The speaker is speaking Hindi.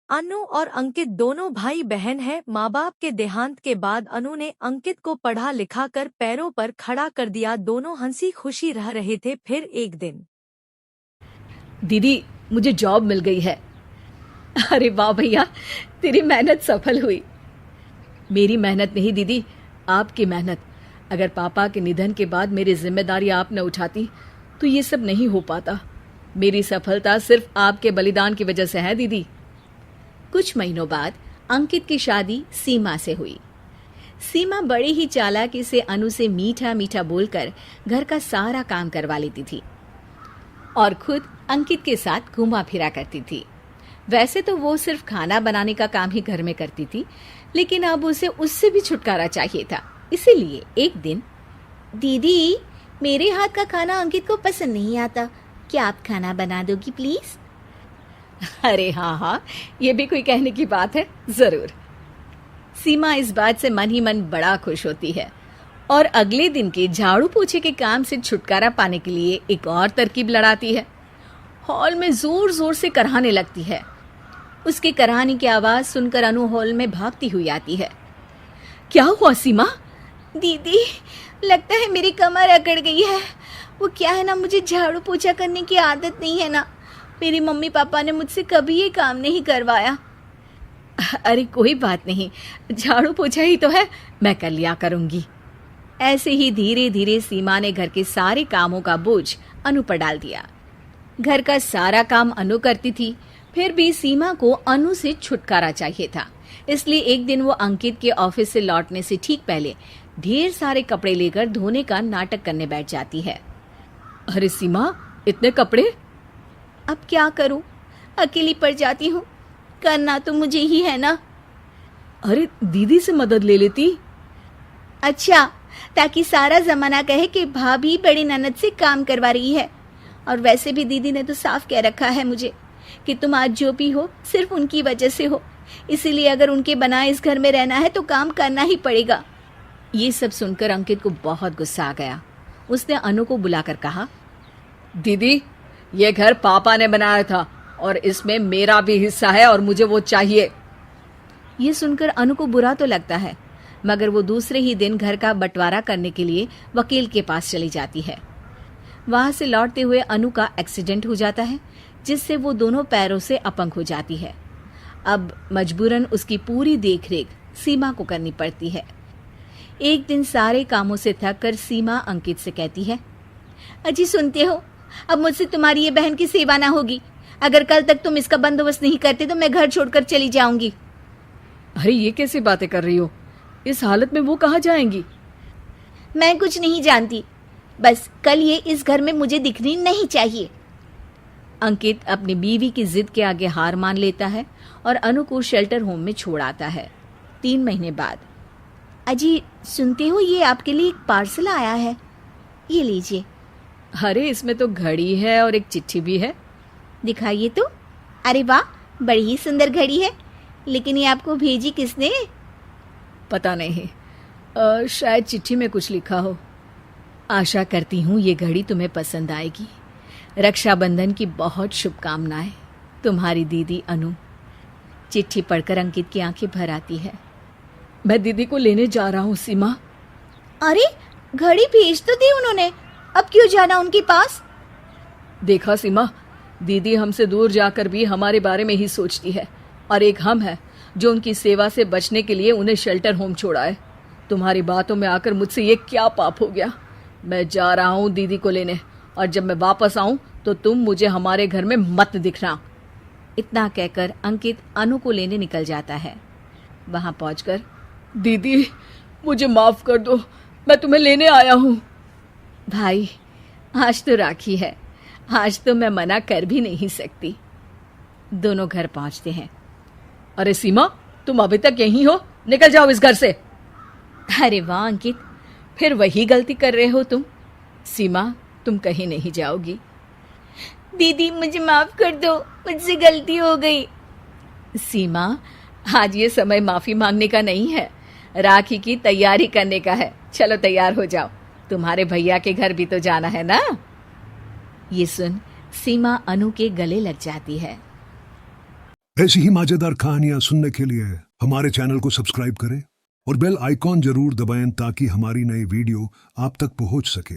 अनु और अंकित दोनों भाई बहन हैं। माँ बाप के देहांत के बाद अनु ने अंकित को पढ़ा लिखा कर पैरों पर खड़ा कर दिया। दोनों हंसी खुशी रह रहे थे। फिर एक दिन, दीदी, मुझे जॉब मिल गई है। अरे वाह भैया, तेरी मेहनत सफल हुई। मेरी मेहनत नहीं दीदी, आपकी मेहनत। अगर पापा के निधन के बाद मेरी जिम्मेदारी आप न उठाती तो ये सब नहीं हो पाता। मेरी सफलता सिर्फ आपके बलिदान की वजह से है दीदी। कुछ महीनों बाद अंकित की शादी सीमा से हुई। सीमा बड़ी ही चालाकी से अनु से मीठा मीठा बोलकर घर का सारा काम करवा लेती थी और खुद अंकित के साथ घुमा फिरा करती थी। वैसे तो वो सिर्फ खाना बनाने का काम ही घर में करती थी, लेकिन अब उसे उससे भी छुटकारा चाहिए था। इसीलिए एक दिन, दीदी, मेरे हाथ का खाना अंकित को पसंद नहीं आता, क्या आप खाना बना दोगी प्लीज? अरे हाँ, ये भी कोई कहने की बात है, जरूर। सीमा इस बात से मन ही मन बड़ा खुश होती है और अगले दिन के झाड़ू पोछे के काम से छुटकारा पाने के लिए एक और तरकीब लड़ाती है। हॉल में जोर जोर से कराहने लगती है। उसके कराहने की आवाज सुनकर अनु हॉल में भागती हुई आती है। क्या हुआ सीमा? दीदी, लगता है मेरी कमर अकड़ गई है। वो क्या है ना, मुझे झाड़ू पोछा करने की आदत नहीं है ना। मेरी मम्मी पापा ने मुझसे कभी ये काम नहीं करवाया। अरे कोई बात नहीं, झाड़ू पोछा ही तो है, मैं कर लिया करूंगी। ऐसे ही धीरे धीरे सीमा ने घर के सारे कामों का बोझ अनु पर डाल दिया। घर का सारा काम अनु करती थी, फिर भी सीमा को अनु से छुटकारा चाहिए था। इसलिए एक दिन वो अंकित के ऑफिस से लौटने से ठीक पहले ढेर सारे कपड़े लेकर धोने का नाटक करने बैठ जाती है। अरे सीमा, इतने कपड़े? अब क्या करूं, अकेली पड़ जाती हूँ। करना तो मुझे ही है ना। अरे दीदी से मदद ले लेती। अच्छा, ताकि सारा जमाना कहे कि भाभी बड़ी ननद से काम करवा रही है। और वैसे भी दीदी ने तो साफ कह रखा है मुझे कि तुम आज जो भी हो सिर्फ उनकी वजह से हो, इसीलिए अगर उनके बनाए इस घर में रहना है तो काम करना ही पड़ेगा। ये सब सुनकर अंकित को बहुत गुस्सा आ गया। उसने अनु को बुलाकर कहा, दीदी, ये घर पापा ने बनाया था और इसमें मेरा भी हिस्सा है और मुझे वो चाहिए। ये सुनकर अनु को बुरा तो लगता है, मगर वो दूसरे ही दिन घर का बंटवारा करने के लिए वकील के पास चली जाती है। वहां से लौटते हुए अनु का एक्सीडेंट हो जाता है, जिससे वो दोनों पैरों से अपंग हो जाती है। अब मजबूरन उसकी पूरी देखरेख सीमा को करनी पड़ती है। एक दिन सारे कामों से थक कर सीमा अंकित से कहती है, अजी सुनते हो, अब मुझसे तुम्हारी ये बहन की सेवा ना होगी। अगर कल तक तुम इसका बंदोबस्त नहीं करते तो मैं घर छोड़कर चली जाऊंगी। अरे ये कैसी बातें कर रही हो? इस हालत में वो कहाँ जाएंगी? मैं कुछ नहीं जानती, बस कल ये इस घर में मुझे दिखनी नहीं चाहिए। अंकित अपनी बीवी की जिद के आगे हार मान लेता है और अनु को शेल्टर होम में छोड़ आता है। 3 महीने बाद, अजी सुनते हो, ये आपके लिए एक पार्सल आया है, ये लीजिए। अरे इसमें तो घड़ी है और एक चिट्ठी भी है। दिखाइए तो। अरे वाह, बड़ी ही सुंदर घड़ी है, लेकिन ये आपको भेजी किसने? पता नहीं, शायद चिट्ठी में कुछ लिखा हो। आशा करती हूँ ये घड़ी तुम्हें पसंद आएगी। रक्षाबंधन की बहुत शुभकामनाएं, तुम्हारी दीदी अनु। चिट्ठी पढ़कर अंकित की आंखें भर आती है। मैं दीदी को लेने जा रहा हूँ सीमा। अरे घड़ी भेज तो दी उन्होंने, अब क्यों जाना उनके पास? देखा सीमा, दीदी हमसे दूर जाकर भी हमारे बारे में ही सोचती है, और एक हम है जो उनकी सेवा से बचने के लिए उन्हें शेल्टर होम छोड़ा है। तुम्हारी बातों में आकर मुझसे ये क्या पाप हो गया? मैं जा रहा हूँ दीदी को लेने, और जब मैं वापस आऊं तो तुम मुझे हमारे घर में मत दिखना। इतना कहकर अंकित अनु को लेने निकल जाता है। वहां पहुंचकर, दीदी मुझे माफ कर दो, मैं तुम्हें लेने आया हूँ। भाई, आज तो राखी है, आज तो मैं मना कर भी नहीं सकती। दोनों घर पहुंचते हैं। अरे सीमा, तुम अभी तक यहीं हो? निकल जाओ इस घर से। अरे वाह अंकित, फिर वही गलती कर रहे हो तुम। सीमा, तुम कहीं नहीं जाओगी। दीदी मुझे माफ कर दो, मुझसे गलती हो गई। सीमा, आज ये समय माफी मांगने का नहीं है, राखी की तैयारी करने का है। चलो तैयार हो जाओ, तुम्हारे भैया के घर भी तो जाना है ना। ये सुन सीमा अनु के गले लग जाती है। ऐसी ही मजेदार कहानियां सुनने के लिए हमारे चैनल को सब्सक्राइब करें और बेल आइकॉन जरूर दबाएं ताकि हमारी नई वीडियो आप तक पहुंच सके।